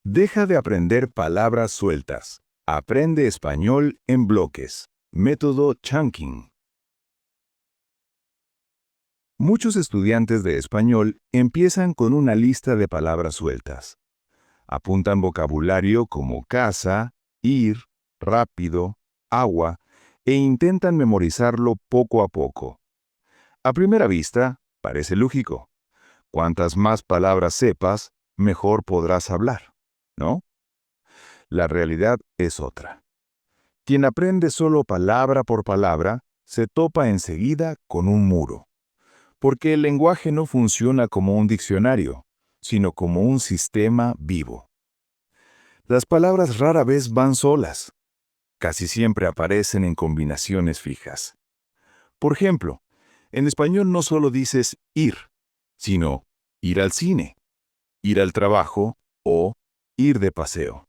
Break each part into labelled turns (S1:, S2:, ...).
S1: Deja de aprender palabras sueltas. Aprende español en bloques. Método Chunking. Muchos estudiantes de español empiezan con una lista de palabras sueltas. Apuntan vocabulario como casa, ir, rápido, agua, e intentan memorizarlo poco a poco. A primera vista, parece lógico. Cuantas más palabras sepas, mejor podrás hablar, ¿no? La realidad es otra. Quien aprende solo palabra por palabra, se topa enseguida con un muro. Porque el lenguaje no funciona como un diccionario, sino como un sistema vivo. Las palabras rara vez van solas. Casi siempre aparecen en combinaciones fijas. Por ejemplo, en español no solo dices ir, sino ir al cine, ir al trabajo o ir de paseo.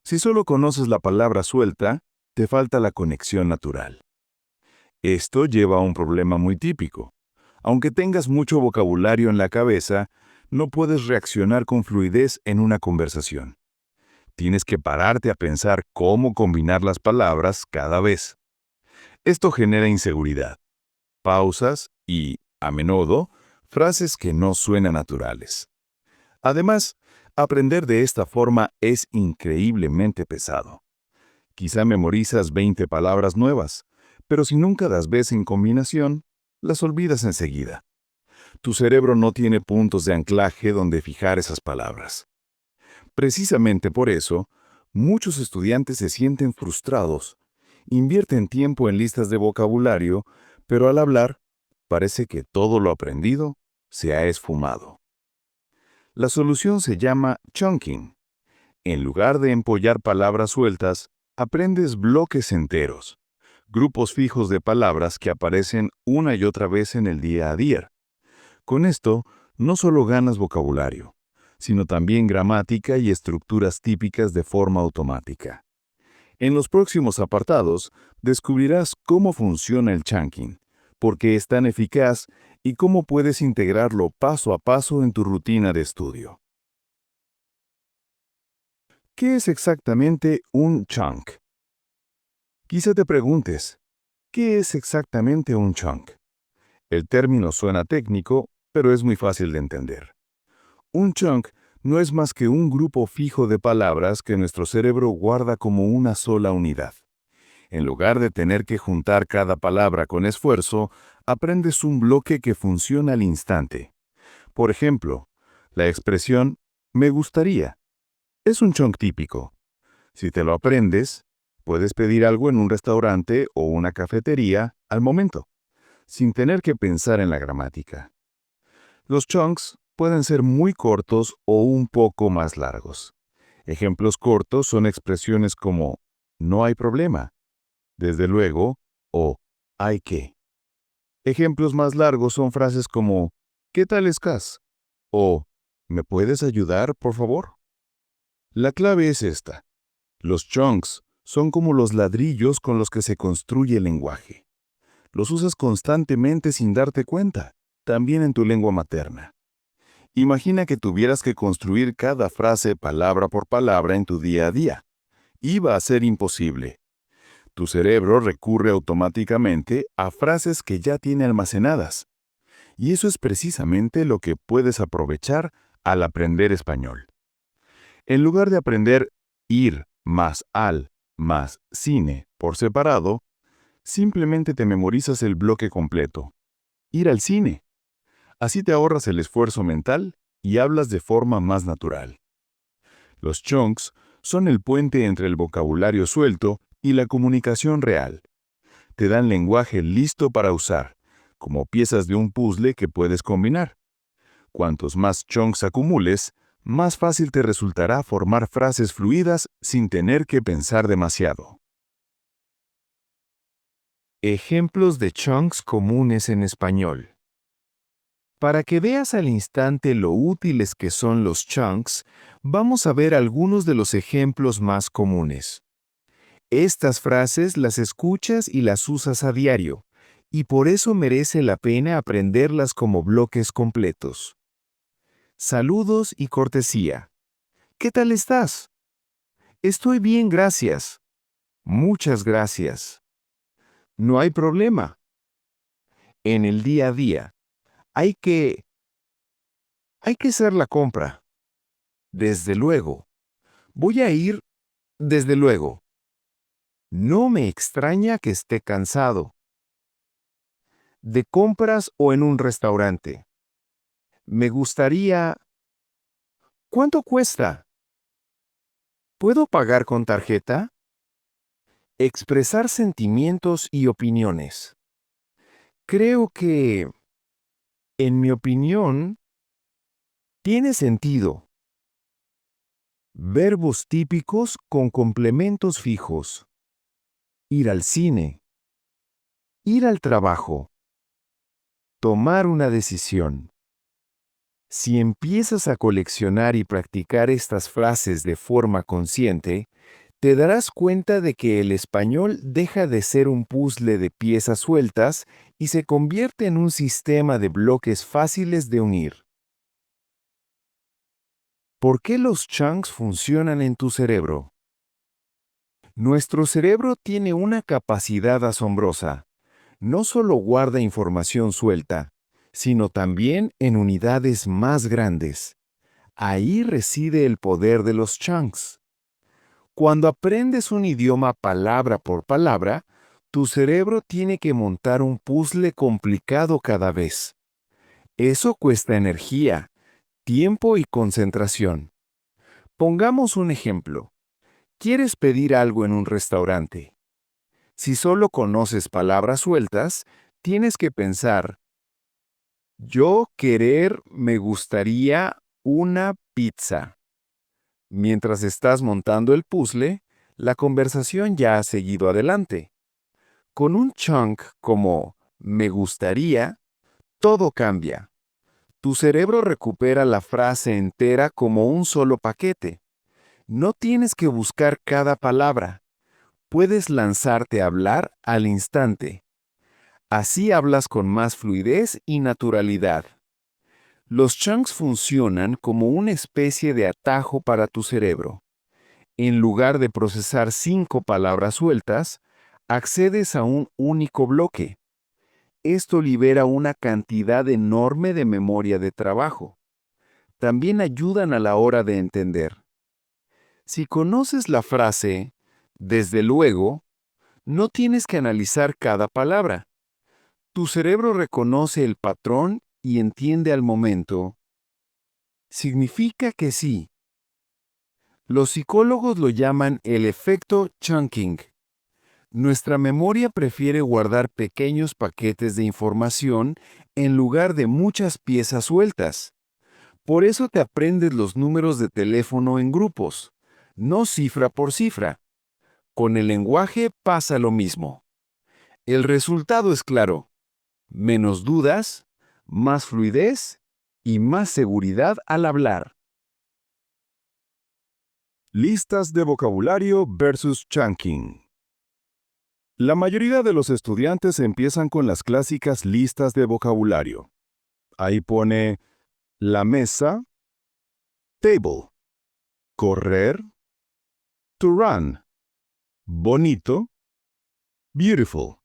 S1: Si solo conoces la palabra suelta, te falta la conexión natural. Esto lleva a un problema muy típico. Aunque tengas mucho vocabulario en la cabeza, no puedes reaccionar con fluidez en una conversación. Tienes que pararte a pensar cómo combinar las palabras cada vez. Esto genera inseguridad, pausas y, a menudo, frases que no suenan naturales. Además, aprender de esta forma es increíblemente pesado. Quizá memorizas 20 palabras nuevas, pero si nunca las ves en combinación, las olvidas enseguida. Tu cerebro no tiene puntos de anclaje donde fijar esas palabras. Precisamente por eso, muchos estudiantes se sienten frustrados. Invierten tiempo en listas de vocabulario, pero al hablar, parece que todo lo aprendido se ha esfumado. La solución se llama chunking. En lugar de empollar palabras sueltas, aprendes bloques enteros, grupos fijos de palabras que aparecen una y otra vez en el día a día. Con esto, no solo ganas vocabulario, sino también gramática y estructuras típicas de forma automática. En los próximos apartados, descubrirás cómo funciona el chunking, por qué es tan eficaz y cómo puedes integrarlo paso a paso en tu rutina de estudio. ¿Qué es exactamente un chunk? Quizá te preguntes, ¿qué es exactamente un chunk? El término suena técnico, pero es muy fácil de entender. Un chunk no es más que un grupo fijo de palabras que nuestro cerebro guarda como una sola unidad. En lugar de tener que juntar cada palabra con esfuerzo, aprendes un bloque que funciona al instante. Por ejemplo, la expresión me gustaría es un chunk típico. Si te lo aprendes, puedes pedir algo en un restaurante o una cafetería al momento, sin tener que pensar en la gramática. Los chunks pueden ser muy cortos o un poco más largos. Ejemplos cortos son expresiones como no hay problema, desde luego o hay que. Ejemplos más largos son frases como ¿qué tal estás? O ¿me puedes ayudar, por favor? La clave es esta. Los chunks son como los ladrillos con los que se construye el lenguaje. Los usas constantemente sin darte cuenta, también en tu lengua materna. Imagina que tuvieras que construir cada frase palabra por palabra en tu día a día. Iba a ser imposible. Tu cerebro recurre automáticamente a frases que ya tiene almacenadas. Y eso es precisamente lo que puedes aprovechar al aprender español. En lugar de aprender ir más al más cine por separado, simplemente te memorizas el bloque completo. Ir al cine. Así te ahorras el esfuerzo mental y hablas de forma más natural. Los chunks son el puente entre el vocabulario suelto y la comunicación real. Te dan lenguaje listo para usar, como piezas de un puzzle que puedes combinar. Cuantos más chunks acumules, más fácil te resultará formar frases fluidas sin tener que pensar demasiado. Ejemplos de chunks comunes en español. Para que veas al instante lo útiles que son los chunks, vamos a ver algunos de los ejemplos más comunes. Estas frases las escuchas y las usas a diario, y por eso merece la pena aprenderlas como bloques completos. Saludos y cortesía. ¿Qué tal estás? Estoy bien, gracias. Muchas gracias. No hay problema. En el día a día, hay que, hay que hacer la compra. Desde luego. Voy a ir, desde luego. No me extraña que esté cansado. ¿De compras o en un restaurante? Me gustaría... ¿Cuánto cuesta? ¿Puedo pagar con tarjeta? Expresar sentimientos y opiniones. Creo que, en mi opinión, tiene sentido. Verbos típicos con complementos fijos. Ir al cine. Ir al trabajo. Tomar una decisión. Si empiezas a coleccionar y practicar estas frases de forma consciente, te darás cuenta de que el español deja de ser un puzzle de piezas sueltas y se convierte en un sistema de bloques fáciles de unir. ¿Por qué los chunks funcionan en tu cerebro? Nuestro cerebro tiene una capacidad asombrosa. No solo guarda información suelta, sino también en unidades más grandes. Ahí reside el poder de los chunks. Cuando aprendes un idioma palabra por palabra, tu cerebro tiene que montar un puzzle complicado cada vez. Eso cuesta energía, tiempo y concentración. Pongamos un ejemplo. ¿Quieres pedir algo en un restaurante? Si solo conoces palabras sueltas, tienes que pensar, yo querer, me gustaría una pizza. Mientras estás montando el puzzle, la conversación ya ha seguido adelante. Con un chunk como me gustaría, todo cambia. Tu cerebro recupera la frase entera como un solo paquete. No tienes que buscar cada palabra. Puedes lanzarte a hablar al instante. Así hablas con más fluidez y naturalidad. Los chunks funcionan como una especie de atajo para tu cerebro. En lugar de procesar 5 palabras sueltas, accedes a un único bloque. Esto libera una cantidad enorme de memoria de trabajo. También ayudan a la hora de entender. Si conoces la frase, desde luego, no tienes que analizar cada palabra. Tu cerebro reconoce el patrón y entiende al momento. Significa que sí. Los psicólogos lo llaman el efecto chunking. Nuestra memoria prefiere guardar pequeños paquetes de información en lugar de muchas piezas sueltas. Por eso te aprendes los números de teléfono en grupos, no cifra por cifra. Con el lenguaje pasa lo mismo. El resultado es claro. Menos dudas, más fluidez y más seguridad al hablar. Listas de vocabulario versus chunking. La mayoría de los estudiantes empiezan con las clásicas listas de vocabulario. Ahí pone la mesa, table, correr, to run, bonito, beautiful.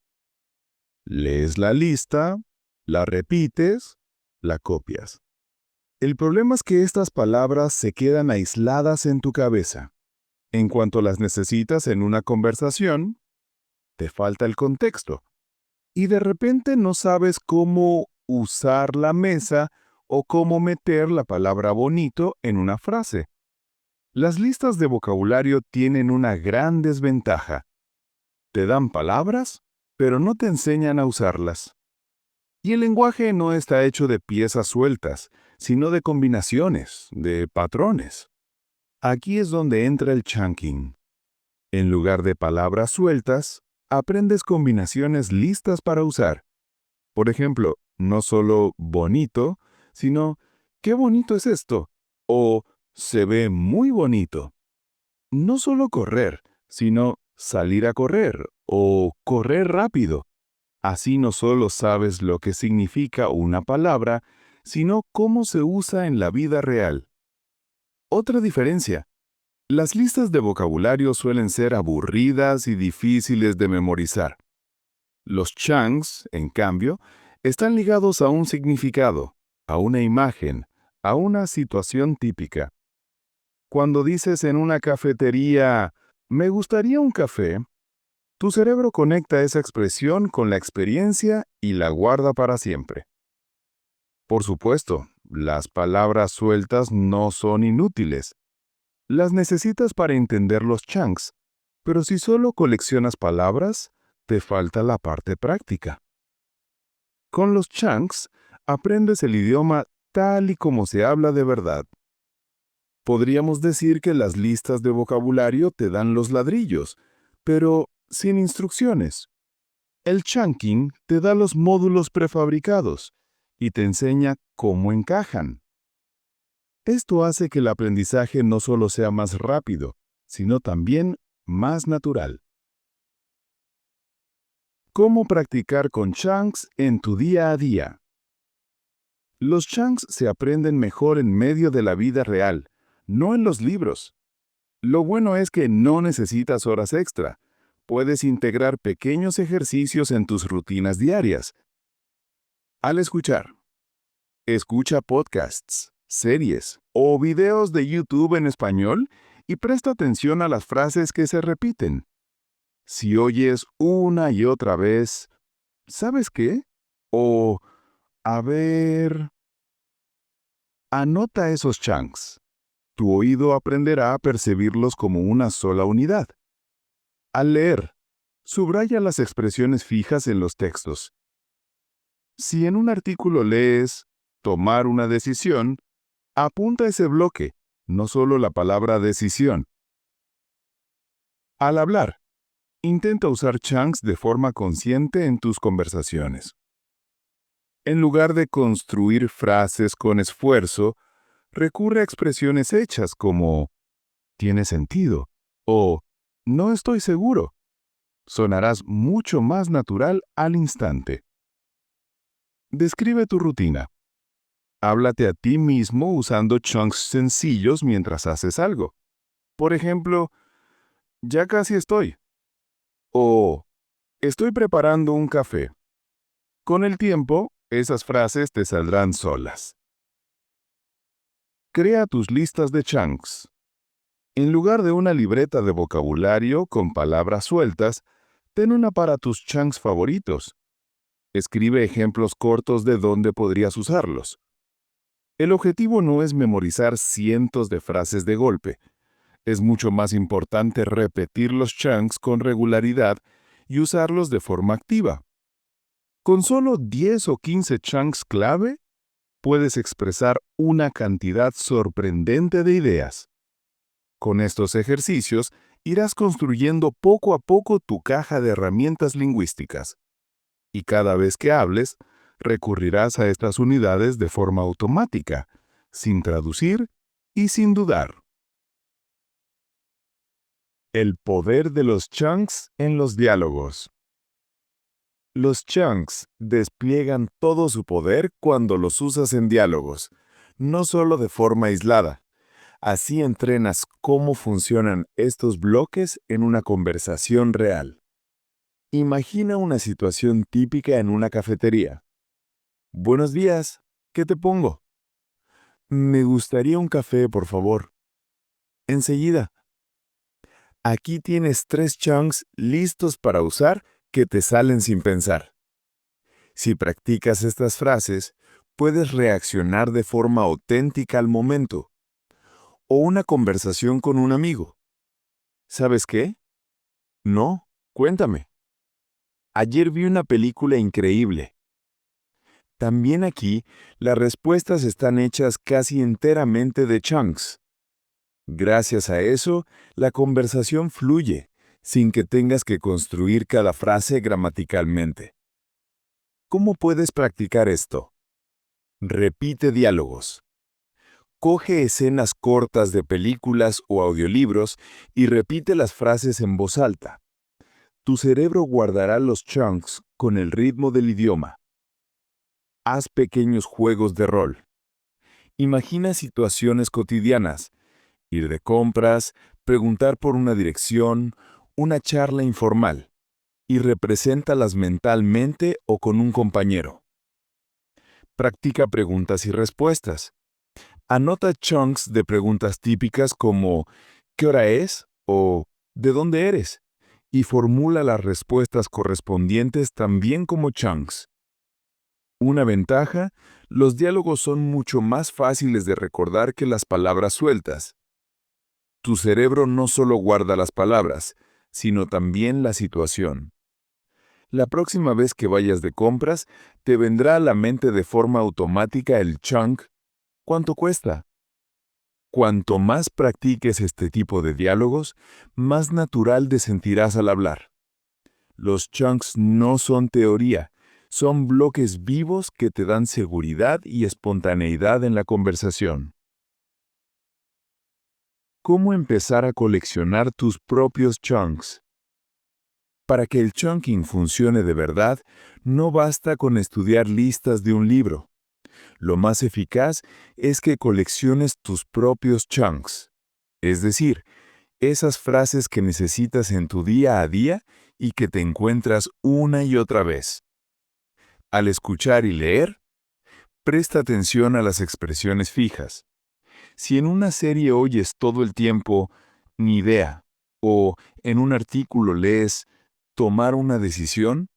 S1: Lees la lista, la repites, la copias. El problema es que estas palabras se quedan aisladas en tu cabeza. En cuanto las necesitas en una conversación, te falta el contexto. Y de repente no sabes cómo usar la mesa o cómo meter la palabra bonito en una frase. Las listas de vocabulario tienen una gran desventaja. Te dan palabras, pero no te enseñan a usarlas. Y el lenguaje no está hecho de piezas sueltas, sino de combinaciones, de patrones. Aquí es donde entra el chunking. En lugar de palabras sueltas, aprendes combinaciones listas para usar. Por ejemplo, no solo bonito, sino ¿qué bonito es esto? O se ve muy bonito. No solo correr, sino salir a correr o correr rápido. Así no solo sabes lo que significa una palabra, sino cómo se usa en la vida real. Otra diferencia. Las listas de vocabulario suelen ser aburridas y difíciles de memorizar. Los chunks, en cambio, están ligados a un significado, a una imagen, a una situación típica. Cuando dices en una cafetería, me gustaría un café, tu cerebro conecta esa expresión con la experiencia y la guarda para siempre. Por supuesto, las palabras sueltas no son inútiles. Las necesitas para entender los chunks, pero si solo coleccionas palabras, te falta la parte práctica. Con los chunks, aprendes el idioma tal y como se habla de verdad. Podríamos decir que las listas de vocabulario te dan los ladrillos, pero sin instrucciones. El chunking te da los módulos prefabricados y te enseña cómo encajan. Esto hace que el aprendizaje no solo sea más rápido, sino también más natural. ¿Cómo practicar con chunks en tu día a día? Los chunks se aprenden mejor en medio de la vida real, no en los libros. Lo bueno es que no necesitas horas extra. Puedes integrar pequeños ejercicios en tus rutinas diarias. Al escuchar, escucha podcasts, series o videos de YouTube en español y presta atención a las frases que se repiten. Si oyes una y otra vez, ¿sabes qué? O, a ver, anota esos chunks. Tu oído aprenderá a percibirlos como una sola unidad. Al leer, subraya las expresiones fijas en los textos. Si en un artículo lees tomar una decisión, apunta ese bloque, no solo la palabra decisión. Al hablar, intenta usar chunks de forma consciente en tus conversaciones. En lugar de construir frases con esfuerzo, recurre a expresiones hechas como tiene sentido o no estoy seguro. Sonarás mucho más natural al instante. Describe tu rutina. Háblate a ti mismo usando chunks sencillos mientras haces algo. Por ejemplo, ya casi estoy. O estoy preparando un café. Con el tiempo, esas frases te saldrán solas. Crea tus listas de chunks. En lugar de una libreta de vocabulario con palabras sueltas, ten una para tus chunks favoritos. Escribe ejemplos cortos de dónde podrías usarlos. El objetivo no es memorizar cientos de frases de golpe. Es mucho más importante repetir los chunks con regularidad y usarlos de forma activa. Con solo 10 o 15 chunks clave, puedes expresar una cantidad sorprendente de ideas. Con estos ejercicios, irás construyendo poco a poco tu caja de herramientas lingüísticas. Y cada vez que hables, recurrirás a estas unidades de forma automática, sin traducir y sin dudar. El poder de los chunks en los diálogos. Los chunks despliegan todo su poder cuando los usas en diálogos, no solo de forma aislada. Así entrenas cómo funcionan estos bloques en una conversación real. Imagina una situación típica en una cafetería. Buenos días, ¿qué te pongo? Me gustaría un café, por favor. Enseguida. Aquí tienes 3 chunks listos para usar que te salen sin pensar. Si practicas estas frases, puedes reaccionar de forma auténtica al momento. O una conversación con un amigo. ¿Sabes qué? No, cuéntame. Ayer vi una película increíble. También aquí, las respuestas están hechas casi enteramente de chunks. Gracias a eso, la conversación fluye, sin que tengas que construir cada frase gramaticalmente. ¿Cómo puedes practicar esto? Repite diálogos. Coge escenas cortas de películas o audiolibros y repite las frases en voz alta. Tu cerebro guardará los chunks con el ritmo del idioma. Haz pequeños juegos de rol. Imagina situaciones cotidianas. ir de compras, preguntar por una dirección, una charla informal, y represéntalas mentalmente o con un compañero. Practica preguntas y respuestas. Anota chunks de preguntas típicas como ¿qué hora es? O ¿de dónde eres? Y formula las respuestas correspondientes también como chunks. Una ventaja, los diálogos son mucho más fáciles de recordar que las palabras sueltas. Tu cerebro no solo guarda las palabras, sino también la situación. La próxima vez que vayas de compras, te vendrá a la mente de forma automática el chunk ¿cuánto cuesta? Cuanto más practiques este tipo de diálogos, más natural te sentirás al hablar. Los chunks no son teoría, son bloques vivos que te dan seguridad y espontaneidad en la conversación. ¿Cómo empezar a coleccionar tus propios chunks? Para que el chunking funcione de verdad, no basta con estudiar listas de un libro. Lo más eficaz es que colecciones tus propios chunks, es decir, esas frases que necesitas en tu día a día y que te encuentras una y otra vez. Al escuchar y leer, presta atención a las expresiones fijas. Si en una serie oyes todo el tiempo, ni idea, o en un artículo lees, tomar una decisión,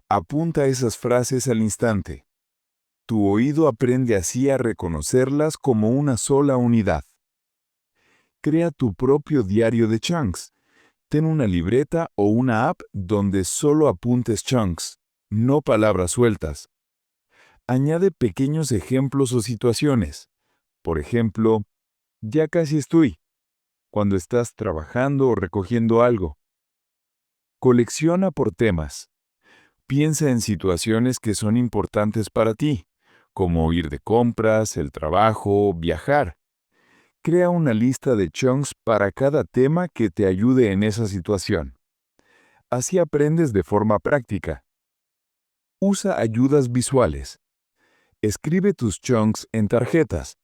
S1: apunta esas frases al instante. Tu oído aprende así a reconocerlas como una sola unidad. Crea tu propio diario de chunks. Ten una libreta o una app donde solo apuntes chunks, no palabras sueltas. Añade pequeños ejemplos o situaciones. Por ejemplo, ya casi estoy, cuando estás trabajando o recogiendo algo. Colecciona por temas. Piensa en situaciones que son importantes para ti, como ir de compras, el trabajo, viajar. Crea una lista de chunks para cada tema que te ayude en esa situación. Así aprendes de forma práctica. Usa ayudas visuales. Escribe tus chunks en tarjetas.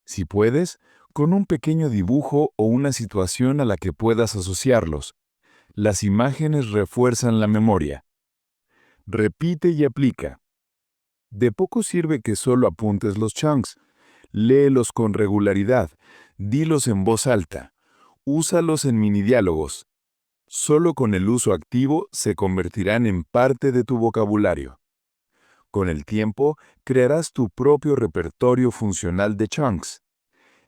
S1: Si puedes, con un pequeño dibujo o una situación a la que puedas asociarlos. Las imágenes refuerzan la memoria. Repite y aplica. De poco sirve que solo apuntes los chunks. Léelos con regularidad. Dilos en voz alta. Úsalos en minidiálogos. Solo con el uso activo se convertirán en parte de tu vocabulario. Con el tiempo, crearás tu propio repertorio funcional de chunks.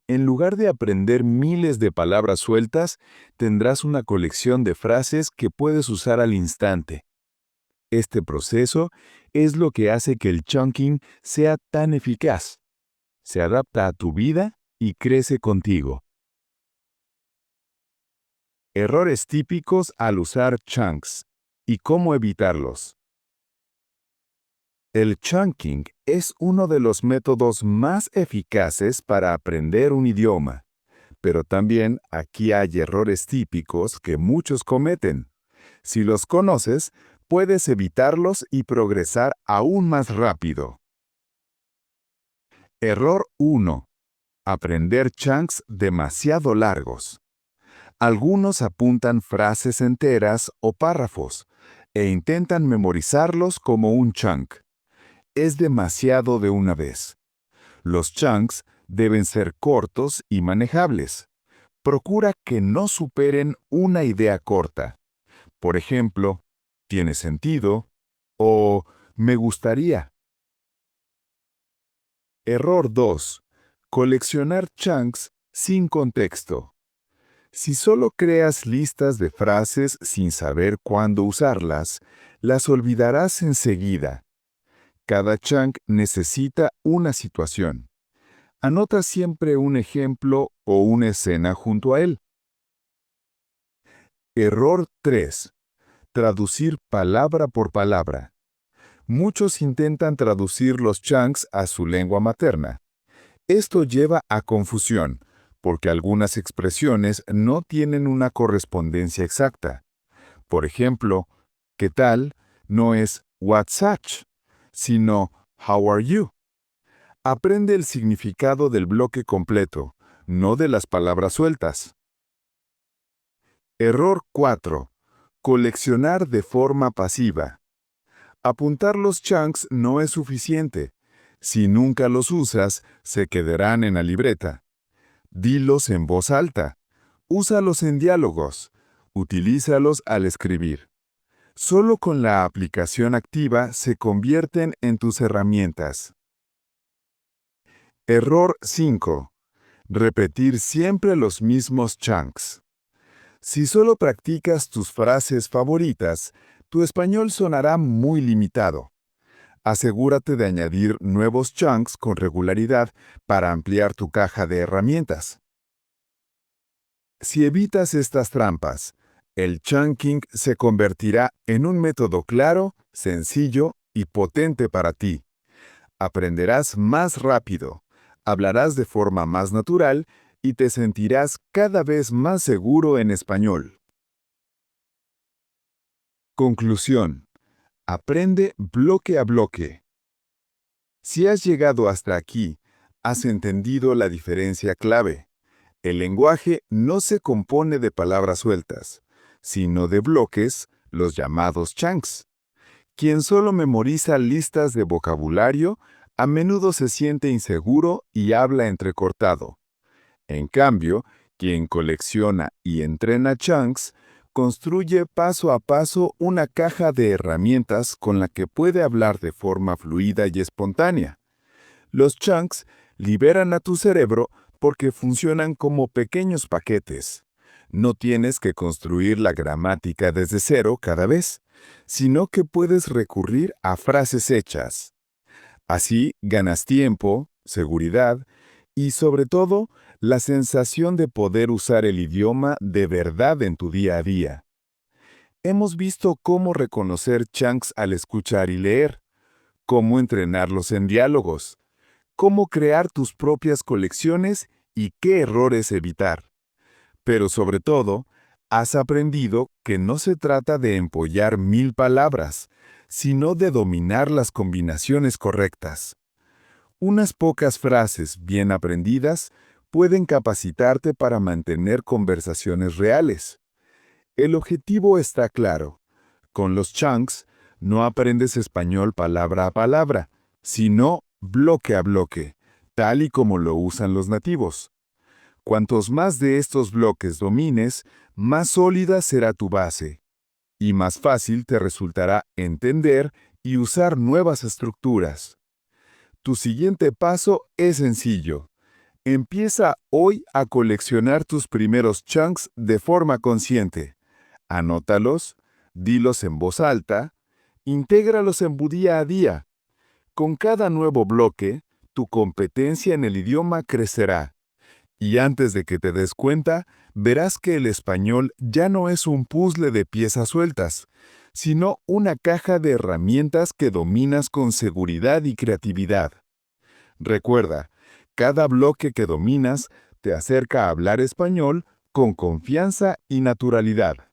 S1: En lugar de aprender miles de palabras sueltas, tendrás una colección de frases que puedes usar al instante. Este proceso es lo que hace que el chunking sea tan eficaz. Se adapta a tu vida y crece contigo. Errores típicos al usar chunks y cómo evitarlos. El chunking es uno de los métodos más eficaces para aprender un idioma, pero también aquí hay errores típicos que muchos cometen. Si los conoces, puedes evitarlos y progresar aún más rápido. Error 1. Aprender chunks demasiado largos. Algunos apuntan frases enteras o párrafos e intentan memorizarlos como un chunk. Es demasiado de una vez. Los chunks deben ser cortos y manejables. Procura que no superen una idea corta. Por ejemplo, ¿tiene sentido? O me gustaría. Error 2. Coleccionar chunks sin contexto. Si solo creas listas de frases sin saber cuándo usarlas, las olvidarás enseguida. Cada chunk necesita una situación. Anota siempre un ejemplo o una escena junto a él. Error 3. Traducir palabra por palabra. Muchos intentan traducir los chunks a su lengua materna. Esto lleva a confusión, porque algunas expresiones no tienen una correspondencia exacta. Por ejemplo, ¿qué tal? No es what's up, sino how are you. Aprende el significado del bloque completo, no de las palabras sueltas. Error 4. Coleccionar de forma pasiva. Apuntar los chunks no es suficiente. Si nunca los usas, se quedarán en la libreta. Dilos en voz alta. Úsalos en diálogos. Utilízalos al escribir. Solo con la aplicación activa se convierten en tus herramientas. Error 5. Repetir siempre los mismos chunks. Si solo practicas tus frases favoritas, tu español sonará muy limitado. Asegúrate de añadir nuevos chunks con regularidad para ampliar tu caja de herramientas. Si evitas estas trampas, el chunking se convertirá en un método claro, sencillo y potente para ti. Aprenderás más rápido, hablarás de forma más natural y te sentirás cada vez más seguro en español. Conclusión. Aprende bloque a bloque. Si has llegado hasta aquí, has entendido la diferencia clave. El lenguaje no se compone de palabras sueltas, sino de bloques, los llamados chunks. Quien solo memoriza listas de vocabulario, a menudo se siente inseguro y habla entrecortado. En cambio, quien colecciona y entrena chunks, construye paso a paso una caja de herramientas con la que puede hablar de forma fluida y espontánea. Los chunks liberan a tu cerebro porque funcionan como pequeños paquetes. No tienes que construir la gramática desde cero cada vez, sino que puedes recurrir a frases hechas. Así ganas tiempo, seguridad y, sobre todo, la sensación de poder usar el idioma de verdad en tu día a día. Hemos visto cómo reconocer chunks al escuchar y leer, cómo entrenarlos en diálogos, cómo crear tus propias colecciones y qué errores evitar. Pero sobre todo, has aprendido que no se trata de empollar 1000 palabras, sino de dominar las combinaciones correctas. Unas pocas frases bien aprendidas pueden capacitarte para mantener conversaciones reales. El objetivo está claro. Con los chunks, no aprendes español palabra a palabra, sino bloque a bloque, tal y como lo usan los nativos. Cuantos más de estos bloques domines, más sólida será tu base, y más fácil te resultará entender y usar nuevas estructuras. Tu siguiente paso es sencillo. Empieza hoy a coleccionar tus primeros chunks de forma consciente. Anótalos, dilos en voz alta, intégralos en tu día a día. Con cada nuevo bloque, tu competencia en el idioma crecerá. Y antes de que te des cuenta, verás que el español ya no es un puzzle de piezas sueltas, sino una caja de herramientas que dominas con seguridad y creatividad. Recuerda, cada bloque que dominas te acerca a hablar español con confianza y naturalidad.